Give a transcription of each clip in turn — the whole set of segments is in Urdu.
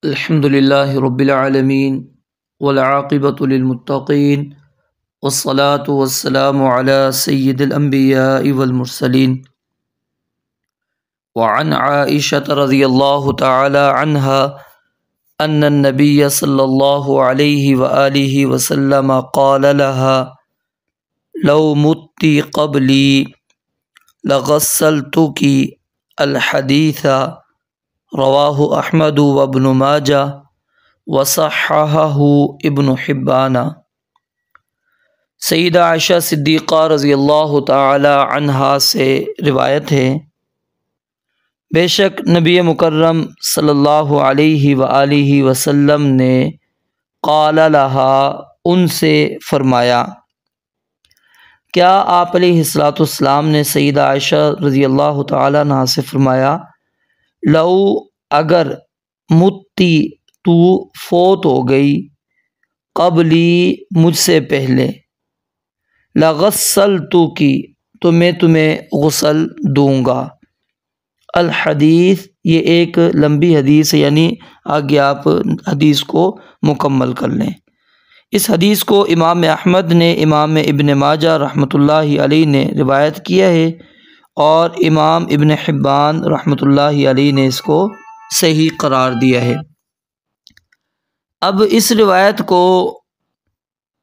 الحمد لله رب العالمين والعاقبة للمتقين والصلاة والسلام على سيد الأنبياء والمرسلين وعن عائشة رضي الله تعالى عنها أن النبي صلى الله عليه وآله وسلم قال لها لو مت قبلي لغسلتك الحديث رواہ احمد وابن ماجہ وصححہ ابن حبان۔ سیدہ عائشہ صدیقہ رضی اللہ تعالی عنہا سے روایت ہے، بے شک نبی مکرم صلی اللہ علیہ وآلہ وسلم نے قال لہا ان سے فرمایا، کیا آپ علیہ السلام نے سیدہ عائشہ رضی اللہ تعالی عنہا سے فرمایا، لو اگر متی تو فوت ہو گئی قبلی مجھ سے پہلے، لغسلتکی تو میں تمہیں غسل دوں گا۔ الحدیث یہ ایک لمبی حدیث ہے، یعنی آگے آپ حدیث کو مکمل کر لیں۔ اس حدیث کو امام احمد نے، امام ابن ماجہ رحمۃ اللہ علیہ نے روایت کیا ہے، اور امام ابن حبان رحمۃ اللہ علیہ نے اس کو صحیح قرار دیا ہے۔ اب اس روایت کو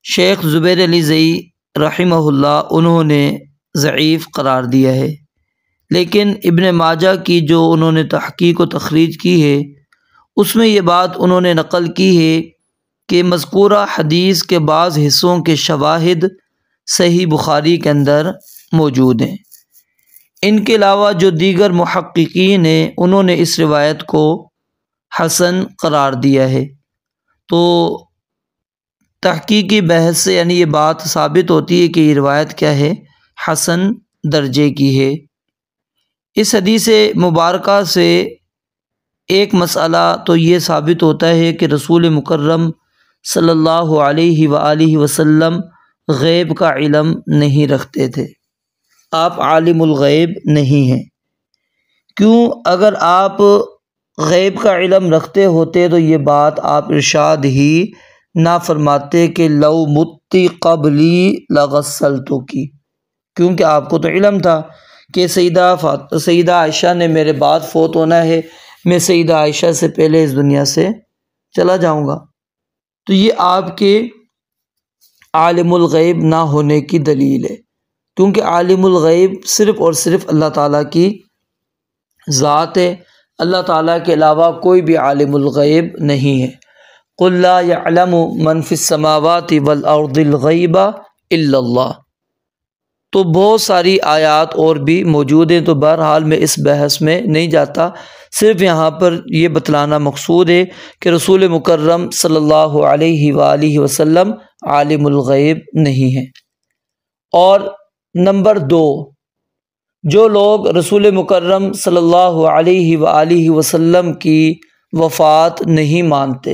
شیخ زبیر علی زئی رحمہ اللہ انہوں نے ضعیف قرار دیا ہے، لیکن ابن ماجہ کی جو انہوں نے تحقیق و تخریج کی ہے اس میں یہ بات انہوں نے نقل کی ہے کہ مذکورہ حدیث کے بعض حصوں کے شواہد صحیح بخاری کے اندر موجود ہیں۔ ان کے علاوہ جو دیگر محققین ہیں انہوں نے اس روایت کو حسن قرار دیا ہے، تو تحقیقی بحث سے یعنی یہ بات ثابت ہوتی ہے کہ یہ روایت کیا ہے، حسن درجے کی ہے۔ اس حدیث مبارکہ سے ایک مسئلہ تو یہ ثابت ہوتا ہے کہ رسول مکرم صلی اللہ علیہ وآلہ وسلم غیب کا علم نہیں رکھتے تھے، آپ عالم الغیب نہیں ہیں۔ کیوں؟ اگر آپ غیب کا علم رکھتے ہوتے تو یہ بات آپ ارشاد ہی نہ فرماتے کہ لو متی قبلی لغسلتکی، کیونکہ آپ کو تو علم تھا کہ سیدہ عائشہ نے میرے بعد فوت ہونا ہے، میں سیدہ عائشہ سے پہلے اس دنیا سے چلا جاؤں گا، تو یہ آپ کے عالم الغیب نہ ہونے کی دلیل ہے، کیونکہ عالم الغیب صرف اور صرف اللہ تعالیٰ کی ذات ہے، اللہ تعالیٰ کے علاوہ کوئی بھی عالم الغیب نہیں ہے۔ قل لا يعلم من في السماوات والارض الغیب الا اللہ، تو بہت ساری آیات اور بھی موجود ہیں، تو بہرحال میں اس بحث میں نہیں جاتا، صرف یہاں پر یہ بتلانا مقصود ہے کہ رسول مکرم صلی اللہ علیہ وآلہ وسلم عالم الغیب نہیں ہیں۔ اور نمبر 2، جو لوگ رسول مکرم صلی اللہ علیہ وآلہ وسلم کی وفات نہیں مانتے،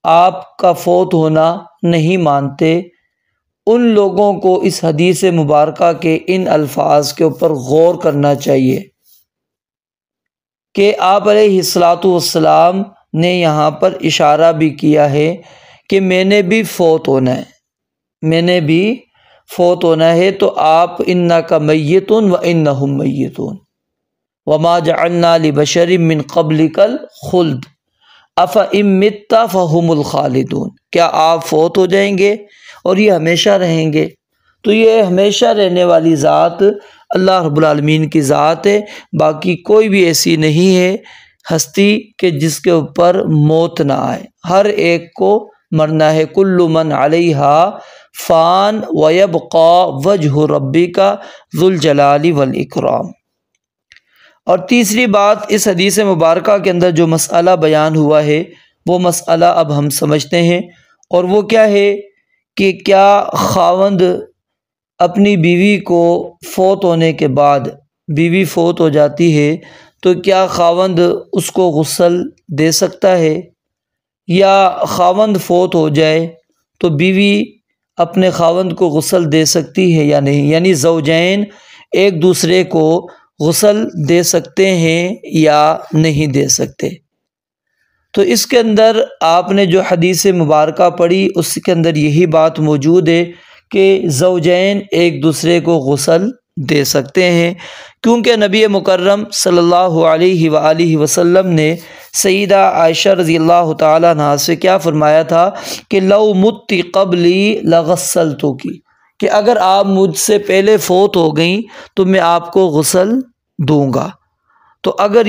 آپ کا فوت ہونا نہیں مانتے، ان لوگوں کو اس حدیث مبارکہ کے ان الفاظ کے اوپر غور کرنا چاہیے کہ آپ علیہ السلام نے یہاں پر اشارہ بھی کیا ہے کہ میں نے بھی فوت ہونا ہے، میں نے بھی فوت ہونا ہے، تو آپ انک میت و انہم میتون وما جعلنا لبشر من قبلک الخلد افإن مت فهم الخالدون، کیا آپ فوت ہو جائیں گے اور یہ ہمیشہ رہیں گے؟ تو یہ ہمیشہ رہنے والی ذات اللہ رب العالمین کی ذات ہے، باقی کوئی بھی ایسی نہیں ہے ہستی کہ جس کے اوپر موت نہ آئے، ہر ایک کو مرنا ہے۔ کل من علیہا فان ویبقى وجہ ربک ذو الجلال والاکرام۔ اور تیسری بات، اس حدیث مبارکہ کے اندر جو مسئلہ بیان ہوا ہے وہ مسئلہ اب ہم سمجھتے ہیں، اور وہ کیا ہے کہ کیا خاوند اپنی بیوی کو فوت ہونے کے بعد، بیوی فوت ہو جاتی ہے تو کیا خاوند اس کو غسل دے سکتا ہے، یا خاوند فوت ہو جائے تو بیوی اپنے خاوند کو غسل دے سکتی ہے یا نہیں، یعنی زوجین ایک دوسرے کو غسل دے سکتے ہیں یا نہیں دے سکتے؟ تو اس کے اندر آپ نے جو حدیث مبارکہ پڑھی اس کے اندر یہی بات موجود ہے کہ زوجین ایک دوسرے کو غسل دے سکتے ہیں، کیونکہ نبی مکرم صلی اللہ علیہ وآلہ وسلم نے سیدہ عائشہ رضی اللہ تعالیٰ عنہا سے کیا فرمایا تھا کہ لو متی قبلی لغسلتکی، کہ اگر آپ مجھ سے پہلے فوت ہو گئیں تو میں آپ کو غسل دوں گا۔ تو اگر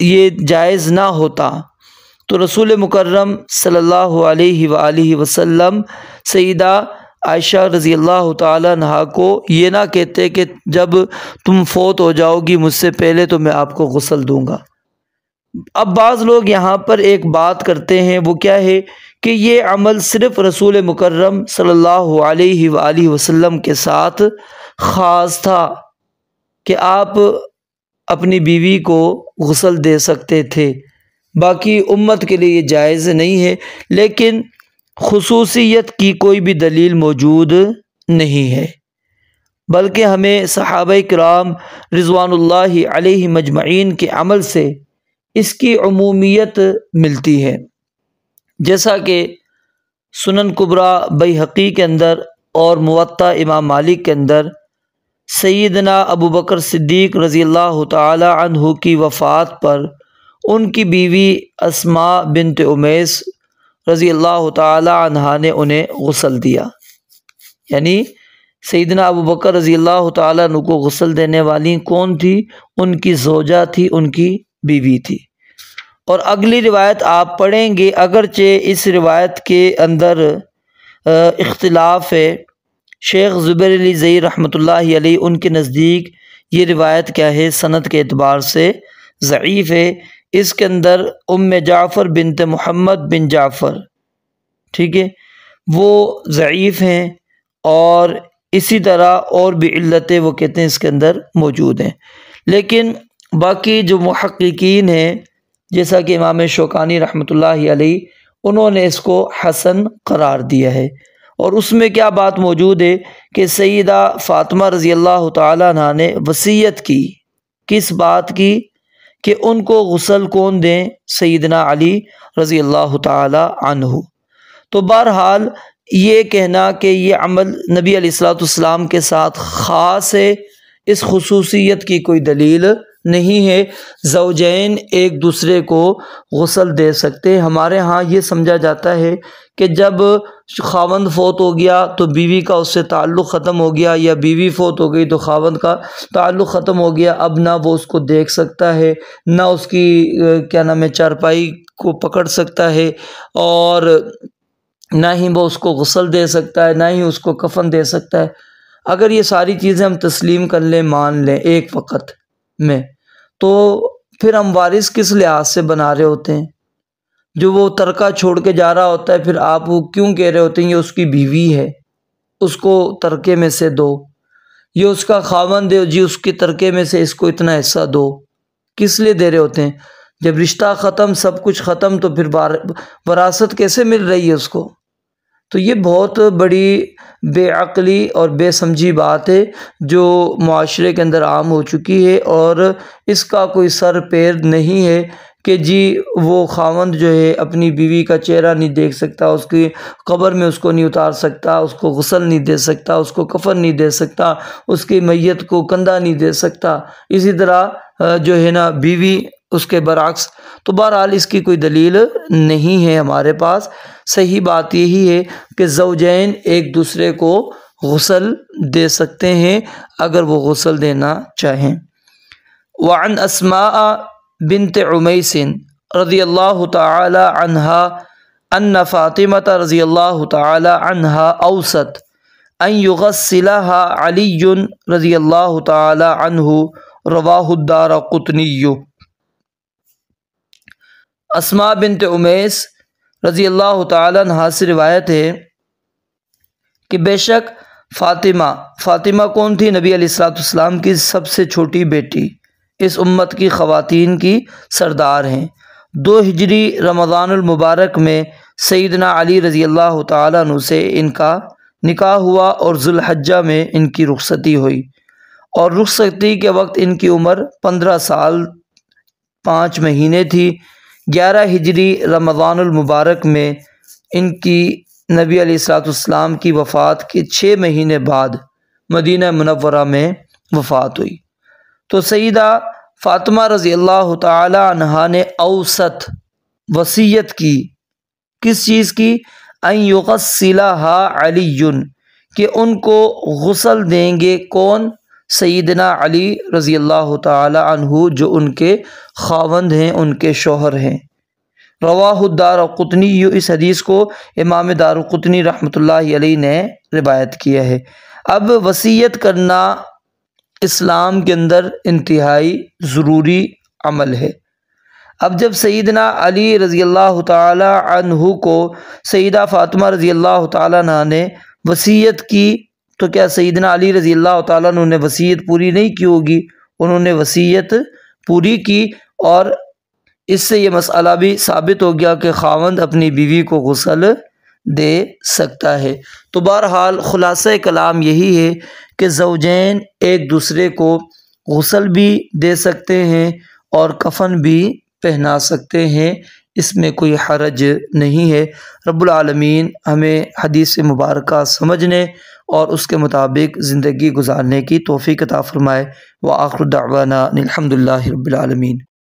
یہ جائز نہ ہوتا تو رسول مکرم صلی اللہ علیہ وآلہ وسلم سیدہ عائشہ رضی اللہ تعالیٰ عنہا کو یہ نہ کہتے کہ جب تم فوت ہو جاؤ گی مجھ سے پہلے تو میں آپ کو غسل دوں گا۔ اب بعض لوگ یہاں پر ایک بات کرتے ہیں، وہ کیا ہے کہ یہ عمل صرف رسول مکرم صلی اللہ علیہ وآلہ وسلم کے ساتھ خاص تھا کہ آپ اپنی بیوی کو غسل دے سکتے تھے، باقی امت کے لیے یہ جائز نہیں ہے۔ لیکن خصوصیت کی کوئی بھی دلیل موجود نہیں ہے، بلکہ ہمیں صحابہ کرام رضوان اللہ علیہ مجمعین کے عمل سے اس کی عمومیت ملتی ہے، جیسا کہ سنن کبریٰ بیہقی کے اندر اور موطا امام مالک کے اندر سیدنا ابو بکر صدیق رضی اللہ تعالی عنہ کی وفات پر ان کی بیوی اسماء بنت امیس رضی اللہ تعالی عنہا نے انہیں غسل دیا، یعنی سیدنا ابو بکر رضی اللہ تعالی عنہ کو غسل دینے والی کون تھی؟ ان کی زوجہ تھی، ان کی بیوی تھی۔ اور اگلی روایت آپ پڑھیں گے، اگرچہ اس روایت کے اندر اختلاف ہے، شیخ زبیر علی زئی رحمۃ اللہ علیہ ان کے نزدیک یہ روایت کیا ہے، سند کے اعتبار سے ضعیف ہے۔ اس کے اندر ام جعفر بنت محمد بن جعفر، ٹھیک ہے، وہ ضعیف ہیں، اور اسی طرح اور بھی علتیں وہ کہتے ہیں اس کے اندر موجود ہیں۔ لیکن باقی جو محققین ہیں جیسا کہ امام شوکانی رحمۃ اللہ علیہ، انہوں نے اس کو حسن قرار دیا ہے، اور اس میں کیا بات موجود ہے کہ سیدہ فاطمہ رضی اللہ تعالیٰ عنہا نے وصیت کی، کس بات کی؟ کہ ان کو غسل کون دیں؟ سیدنا علی رضی اللہ تعالیٰ عنہ۔ تو بہرحال یہ کہنا کہ یہ عمل نبی علیہ الصلوۃ والسلام کے ساتھ خاص ہے، اس خصوصیت کی کوئی دلیل نہیں ہے۔ زوجین ایک دوسرے کو غسل دے سکتے۔ ہمارے ہاں یہ سمجھا جاتا ہے کہ جب خاوند فوت ہو گیا تو بیوی کا اس سے تعلق ختم ہو گیا، یا بیوی فوت ہو گئی تو خاوند کا تعلق ختم ہو گیا، اب نہ وہ اس کو دیکھ سکتا ہے، نہ اس کی کیا نام ہے چارپائی کو پکڑ سکتا ہے، اور نہ ہی وہ اس کو غسل دے سکتا ہے، نہ ہی اس کو کفن دے سکتا ہے۔ اگر یہ ساری چیزیں ہم تسلیم کر لیں، مان لیں ایک وقت میں، تو پھر ہم وارث کس لحاظ سے بنا رہے ہوتے ہیں؟ جو وہ ترکہ چھوڑ کے جا رہا ہوتا ہے، پھر آپ وہ کیوں کہہ رہے ہوتے ہیں یہ اس کی بیوی ہے، اس کو ترکے میں سے دو، یہ اس کا خاوند ہے جی اس کے ترکے میں سے اس کو اتنا حصہ دو؟ کس لیے دے رہے ہوتے ہیں؟ جب رشتہ ختم، سب کچھ ختم، تو پھر وراثت کیسے مل رہی ہے اس کو؟ تو یہ بہت بڑی بے عقلی اور بے سمجھی بات ہے جو معاشرے کے اندر عام ہو چکی ہے، اور اس کا کوئی سر پیر نہیں ہے کہ جی وہ خاوند جو ہے اپنی بیوی کا چہرہ نہیں دیکھ سکتا، اس کی قبر میں اس کو نہیں اتار سکتا، اس کو غسل نہیں دے سکتا، اس کو کفن نہیں دے سکتا، اس کی میت کو کندھا نہیں دے سکتا، اسی طرح جو ہے نا بیوی اس کے برعکس۔ تو بہرحال اس کی کوئی دلیل نہیں ہے ہمارے پاس۔ صحیح بات یہی ہے کہ زوجین ایک دوسرے کو غسل دے سکتے ہیں اگر وہ غسل دینا چاہیں۔ وعن اسماء بنت عمیس رضی اللہ تعالی عنہا ان فاطمہ رضی اللہ تعالی عنہا اوصت ان یغسلها علی رضی اللہ تعالی عنہ، رواہ الدارقطنی۔ اسماء بنت امیس رضی اللہ تعالی عنہا سے روایت ہے کہ بے شک فاطمہ کون تھی؟ نبی علیہ الصلوۃ والسلام کی سب سے چھوٹی بیٹی، اس امت کی خواتین کی سردار ہیں۔ 2 ہجری رمضان المبارک میں سیدنا علی رضی اللہ تعالیٰ عنہ سے ان کا نکاح ہوا، اور ذوالحجہ میں ان کی رخصتی ہوئی، اور رخصتی کے وقت ان کی عمر 15 سال 5 مہینے تھی۔ 11 ہجری رمضان المبارک میں ان کی نبی علیہ الصلوۃ والسلام کی وفات کے 6 مہینے بعد مدینہ منورہ میں وفات ہوئی۔ تو سیدہ فاطمہ رضی اللہ تعالی عنہا نے اوسط وصیت کی، کس چیز کی؟ ان یغسلھا علی، کہ ان کو غسل دیں گے کون؟ سیدنا علی رضی اللہ تعالی عنہ، جو ان کے خاوند ہیں، ان کے شوہر ہیں۔ رواہ الدارقطنی، اس حدیث کو امام دارقطنی رحمۃ اللہ علیہ نے روایت کیا ہے۔ اب وصیت کرنا اسلام کے اندر انتہائی ضروری عمل ہے۔ اب جب سیدنا علی رضی اللہ تعالی عنہ کو سیدہ فاطمہ رضی اللہ تعالی عنہ نے وصیت کی، تو کیا سیدنا علی رضی اللہ تعالیٰ عنہ نے وصیت پوری نہیں کی ہوگی؟ انہوں نے وصیت پوری کی، اور اس سے یہ مسئلہ بھی ثابت ہو گیا کہ خاوند اپنی بیوی کو غسل دے سکتا ہے۔ تو بہرحال خلاصہ کلام یہی ہے کہ زوجین ایک دوسرے کو غسل بھی دے سکتے ہیں اور کفن بھی پہنا سکتے ہیں، اس میں کوئی حرج نہیں ہے۔ رب العالمین ہمیں حدیث مبارکہ سمجھنے اور اس کے مطابق زندگی گزارنے کی توفیق عطا فرمائے۔ وآخر دعوانا الحمد للہ رب العالمین۔